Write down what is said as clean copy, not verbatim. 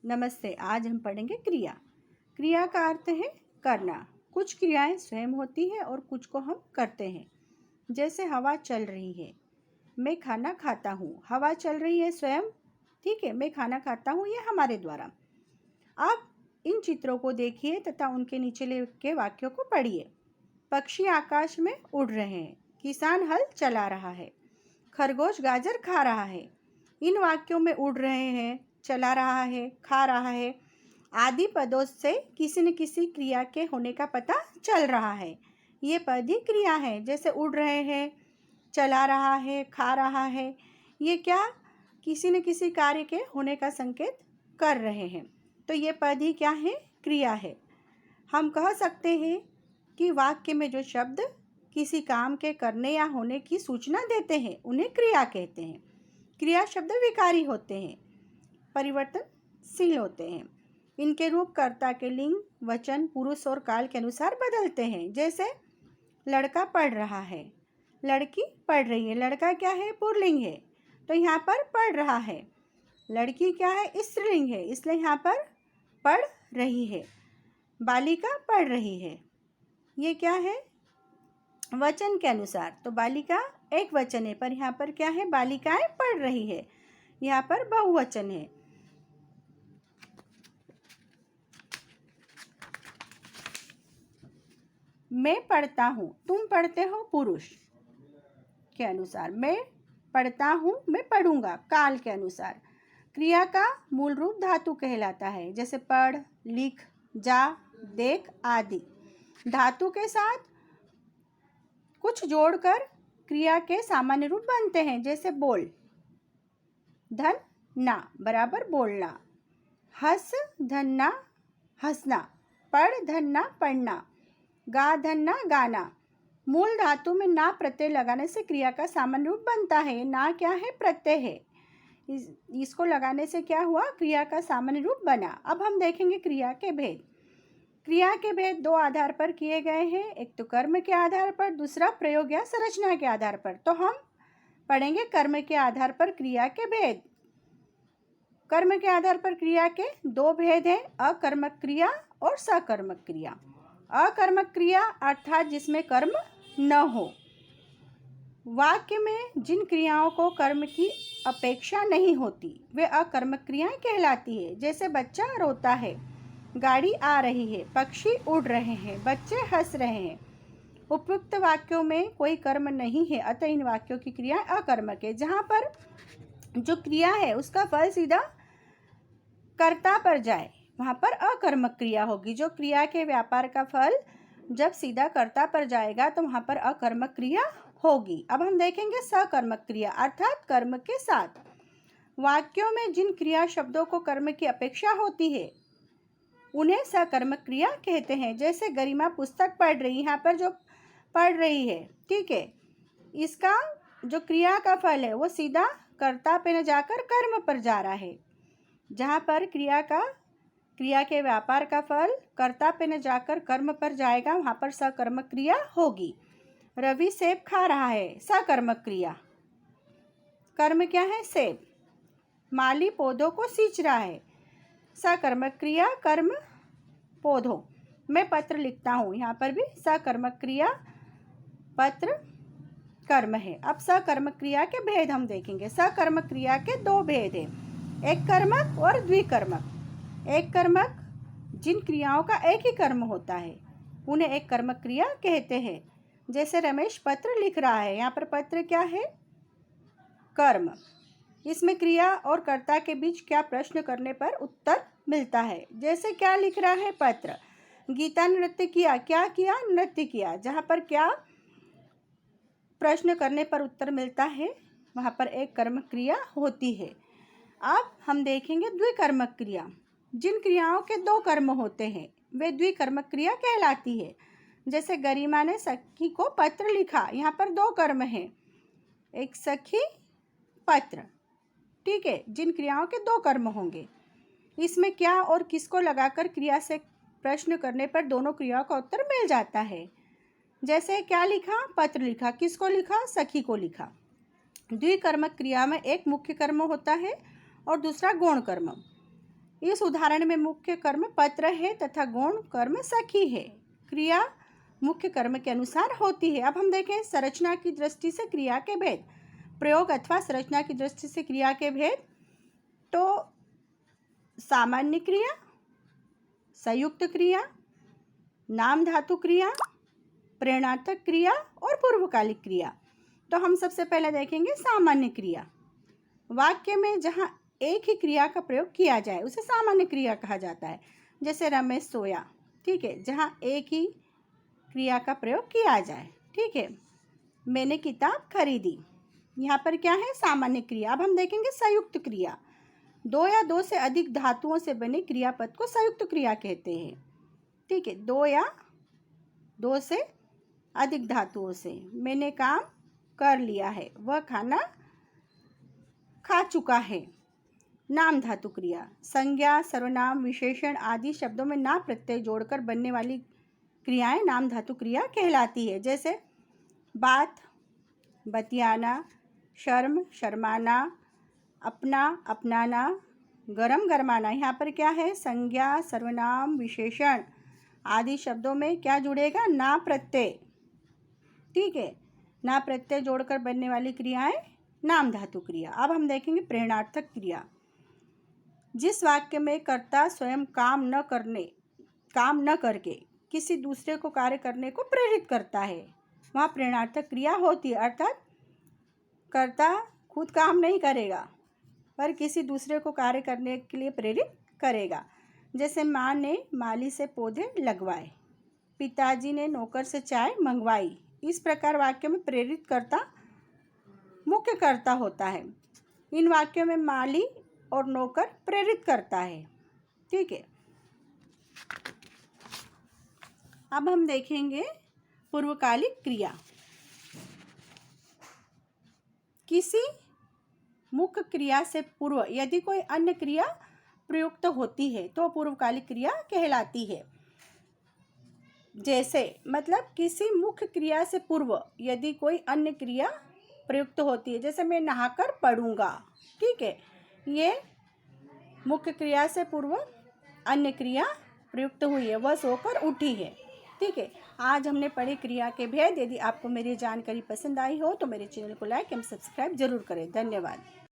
नमस्ते। आज हम पढ़ेंगे क्रिया। क्रिया का अर्थ है करना। कुछ क्रियाएं स्वयं होती है और कुछ को हम करते हैं। जैसे हवा चल रही है, मैं खाना खाता हूँ। हवा चल रही है स्वयं, ठीक है। मैं खाना खाता हूँ, ये हमारे द्वारा। आप इन चित्रों को देखिए तथा उनके नीचे के वाक्यों को पढ़िए। पक्षी आकाश में उड़ रहे हैं, किसान हल चला रहा है, खरगोश गाजर खा रहा है। इन वाक्यों में उड़ रहे हैं, चला रहा है, खा रहा है आदि पदों से किसी न किसी क्रिया के होने का पता चल रहा है। ये पद ही क्रिया है। जैसे उड़ रहे हैं, चला रहा है, खा रहा है, ये क्या किसी न किसी कार्य के होने का संकेत कर रहे हैं। तो ये पद ही क्या है? क्रिया है। हम कह सकते हैं कि वाक्य में जो शब्द किसी काम के करने या होने की सूचना देते हैं उन्हें क्रिया कहते हैं। क्रिया शब्द विकारी होते हैं, परिवर्तनशील होते हैं। इनके रूप कर्ता के लिंग, वचन, पुरुष और काल के अनुसार बदलते हैं। जैसे लड़का पढ़ रहा है, लड़की पढ़ रही है। लड़का क्या है? पुल्लिंग है, तो यहाँ पर पढ़ रहा है। लड़की क्या है? स्त्रीलिंग है, इसलिए यहाँ पर पढ़ रही है। बालिका पढ़ रही है, ये क्या है? वचन के अनुसार। तो बालिका एक वचन है, पर यहाँ पर क्या है? बालिकाएं पढ़ रही है, यहाँ पर बहुवचन है। मैं पढ़ता हूँ, तुम पढ़ते हो, पुरुष के अनुसार। मैं पढ़ता हूँ, मैं पढ़ूंगा, काल के अनुसार। क्रिया का मूल रूप धातु कहलाता है, जैसे पढ़, लिख, जा, देख आदि। धातु के साथ कुछ जोड़कर क्रिया के सामान्य रूप बनते हैं। जैसे बोल, धन ना बराबर बोलना, हंस धन ना हंसना, पढ़ धन ना पढ़ना, गा धन ना गाना। मूल धातु में ना प्रत्यय लगाने से क्रिया का सामान्य रूप बनता है। ना क्या है? प्रत्यय है। इसको लगाने से क्या हुआ? क्रिया का सामान्य रूप बना। अब हम देखेंगे क्रिया के भेद। क्रिया के भेद दो आधार पर किए गए हैं, एक तो कर्म के आधार पर, दूसरा प्रयोग या संरचना के आधार पर। तो हम पढ़ेंगे कर्म के आधार पर क्रिया के भेद। कर्म के आधार पर क्रिया के दो भेद हैं, अकर्मक क्रिया और सकर्मक क्रिया। अकर्मक क्रिया अर्थात जिसमें कर्म न हो। वाक्य में जिन क्रियाओं को कर्म की अपेक्षा नहीं होती वे अकर्मक क्रियाएं कहलाती है। जैसे बच्चा रोता है, गाड़ी आ रही है, पक्षी उड़ रहे हैं, बच्चे हंस रहे हैं। उपयुक्त वाक्यों में कोई कर्म नहीं है, अतः इन वाक्यों की क्रियाएं अकर्मक है। जहाँ पर जो क्रिया है उसका फल सीधा कर्ता पर जाए, वहाँ पर अकर्मक क्रिया होगी। जो क्रिया के व्यापार का फल जब सीधा कर्ता पर जाएगा तो वहाँ पर अकर्मक क्रिया होगी। अब हम देखेंगे सकर्मक क्रिया अर्थात कर्म के साथ। वाक्यों में जिन क्रिया शब्दों को कर्म की अपेक्षा होती है उन्हें सकर्मक क्रिया कहते हैं। जैसे गरिमा पुस्तक पढ़ रही, यहाँ पर जो पढ़ रही है, ठीक है, इसका जो क्रिया का फल है वो सीधा कर्ता पे न जाकर कर्म पर जा रहा है। जहाँ पर क्रिया के व्यापार का फल कर्ता पे न जाकर कर्म पर जाएगा वहाँ पर सकर्मक क्रिया होगी। रवि सेब खा रहा है, सकर्मक क्रिया। कर्म क्या है? सेब। माली पौधों को सींच रहा है, सकर्मक क्रिया कर्म पौधों। मैं पत्र लिखता हूँ, यहाँ पर भी सकर्मक क्रिया पत्र कर्म है। अब सकर्मक क्रिया के भेद हम देखेंगे। सकर्मक क्रिया के दो भेद हैं, एक कर्मक और द्विकर्मक। एक कर्मक जिन क्रियाओं का एक ही कर्म होता है उन्हें एक कर्मक क्रिया कहते हैं। जैसे रमेश पत्र लिख रहा है, यहाँ पर पत्र क्या है? कर्म। इसमें क्रिया और कर्ता के बीच क्या प्रश्न करने पर उत्तर मिलता है। जैसे क्या लिख रहा है? पत्र। गीता ने नृत्य किया, क्या किया? नृत्य किया। जहाँ पर क्या प्रश्न करने पर उत्तर मिलता है वहाँ पर एक कर्मक क्रिया होती है। अब हम देखेंगे द्विकर्मक क्रिया। जिन क्रियाओं के दो कर्म होते हैं वे द्विकर्मक क्रिया कहलाती है। जैसे गरिमा ने सखी को पत्र लिखा, यहाँ पर दो कर्म हैं, एक सखी, पत्र, ठीक है। जिन क्रियाओं के दो कर्म होंगे, इसमें क्या और किसको लगाकर क्रिया से प्रश्न करने पर दोनों क्रियाओं का उत्तर मिल जाता है। जैसे क्या लिखा? पत्र लिखा। किसको लिखा? सखी को लिखा। द्विकर्मक क्रिया में एक मुख्य कर्म होता है और दूसरा गौण कर्म। इस उदाहरण में मुख्य कर्म पत्र है तथा गौण कर्म सखी है। क्रिया मुख्य कर्म के अनुसार होती है। अब हम देखें संरचना की दृष्टि से क्रिया के भेद। प्रयोग अथवा संरचना की दृष्टि से क्रिया के भेद तो सामान्य क्रिया, संयुक्त क्रिया, नाम धातु क्रिया, प्रेरणार्थक क्रिया और पूर्वकालिक क्रिया। तो हम सबसे पहले देखेंगे सामान्य क्रिया। वाक्य में जहाँ एक ही क्रिया का प्रयोग किया जाए उसे सामान्य क्रिया कहा जाता है। जैसे रमेश सोया, ठीक है, जहाँ एक ही क्रिया का प्रयोग किया जाए। ठीक है, मैंने किताब खरीदी, यहाँ पर क्या है, सामान्य क्रिया। अब हम देखेंगे संयुक्त क्रिया। दो या दो से अधिक धातुओं से बने क्रियापद को संयुक्त क्रिया कहते हैं। ठीक है, दो या दो से अधिक धातुओं से। मैंने काम कर लिया है, वह खाना खा चुका है। नाम धातु क्रिया। संज्ञा, सर्वनाम, विशेषण आदि शब्दों में ना प्रत्यय जोड़कर बनने वाली क्रियाएं नाम धातु क्रिया कहलाती है। जैसे बात, बतियाना, शर्म, शर्माना, अपना, अपनाना, गरम, गरमाना। यहाँ पर क्या है, संज्ञा, सर्वनाम, विशेषण आदि शब्दों में क्या जुड़ेगा, ना प्रत्यय। ठीक है, ना प्रत्यय जोड़कर बनने वाली क्रियाएं नाम धातु क्रिया। अब हम देखेंगे प्रेरणार्थक क्रिया। जिस वाक्य में कर्ता स्वयं काम न करके किसी दूसरे को कार्य करने को प्रेरित करता है वहाँ प्रेरणार्थक क्रिया होती है। अर्थात कर्ता खुद काम नहीं करेगा पर किसी दूसरे को कार्य करने के लिए प्रेरित करेगा। जैसे माँ ने माली से पौधे लगवाए, पिताजी ने नौकर से चाय मंगवाई। इस प्रकार वाक्य में प्रेरित कर्ता मुख्य कर्ता होता है। इन वाक्यों में माली और नौकर प्रेरित करता है। ठीक है, अब हम देखेंगे पूर्वकालिक क्रिया। किसी मुख्य क्रिया से पूर्व यदि कोई अन्य क्रिया प्रयुक्त होती है तो पूर्वकालिक क्रिया कहलाती है। जैसे मतलब किसी मुख्य क्रिया से पूर्व यदि कोई अन्य क्रिया प्रयुक्त होती है, जैसे मैं नहाकर पढ़ूंगा। ठीक है, ये मुख्य क्रिया से पूर्व अन्य क्रिया प्रयुक्त हुई है, वह सोकर उठी है। ठीक है, आज हमने पढ़ी क्रिया के भेद। यदि आपको मेरी जानकारी पसंद आई हो तो मेरे चैनल को लाइक एवं सब्सक्राइब जरूर करें। धन्यवाद।